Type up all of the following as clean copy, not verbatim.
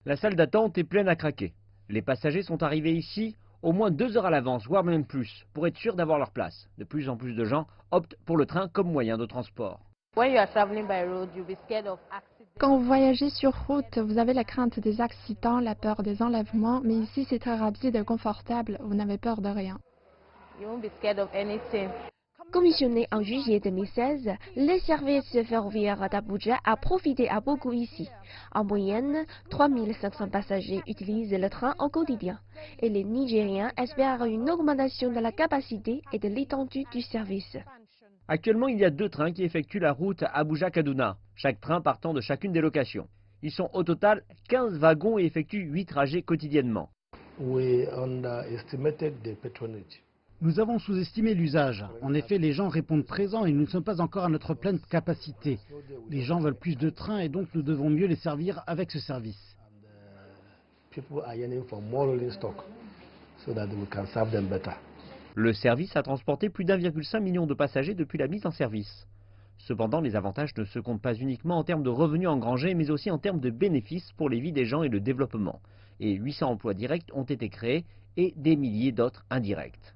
La salle d'attente est pleine à craquer. Les passagers sont arrivés ici au moins 2 heures à l'avance, voire même plus, pour être sûrs d'avoir leur place. De plus en plus de gens optent pour le train comme moyen de transport. Quand vous voyagez sur route, vous avez la crainte des accidents, la peur des enlèvements, mais ici c'est très rapide et confortable, vous n'avez peur de rien. Commissionné en juillet 2016, le service ferroviaire d'Abuja a profité à beaucoup ici. En moyenne, 3500 passagers utilisent le train au quotidien et les Nigériens espèrent une augmentation de la capacité et de l'étendue du service. Actuellement, il y a 2 trains qui effectuent la route Abuja-Kaduna, chaque train partant de chacune des locations. Ils sont au total 15 wagons et effectuent 8 trajets quotidiennement. Nous avons sous-estimé l'usage. En effet, les gens répondent présents et nous ne sommes pas encore à notre pleine capacité. Les gens veulent plus de trains et donc nous devons mieux les servir avec ce service. Le service a transporté plus d'1,5 million de passagers depuis la mise en service. Cependant, les avantages ne se comptent pas uniquement en termes de revenus engrangés, mais aussi en termes de bénéfices pour les vies des gens et le développement. Et 800 emplois directs ont été créés et des milliers d'autres indirects.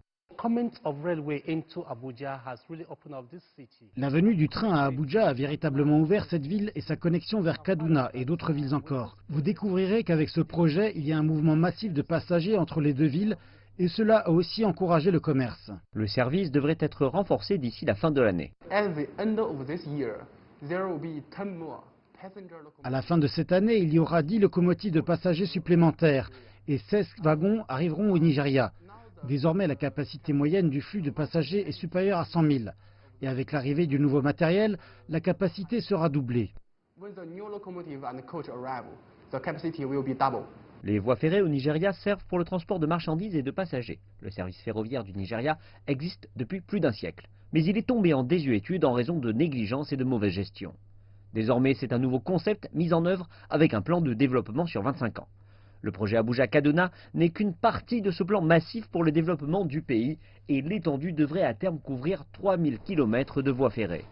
La venue du train à Abuja a véritablement ouvert cette ville et sa connexion vers Kaduna et d'autres villes encore. Vous découvrirez qu'avec ce projet, il y a un mouvement massif de passagers entre les deux villes et cela a aussi encouragé le commerce. Le service devrait être renforcé d'ici la fin de l'année. À la fin de cette année, il y aura 10 locomotives de passagers supplémentaires et 16 wagons arriveront au Nigeria. Désormais, la capacité moyenne du flux de passagers est supérieure à 100 000. Et avec l'arrivée du nouveau matériel, la capacité sera doublée. Les voies ferrées au Nigeria servent pour le transport de marchandises et de passagers. Le service ferroviaire du Nigeria existe depuis plus d'1 siècle. Mais il est tombé en désuétude en raison de négligence et de mauvaise gestion. Désormais, c'est un nouveau concept mis en œuvre avec un plan de développement sur 25 ans. Le projet Abuja-Kaduna n'est qu'une partie de ce plan massif pour le développement du pays et l'étendue devrait à terme couvrir 3000 km de voies ferrées.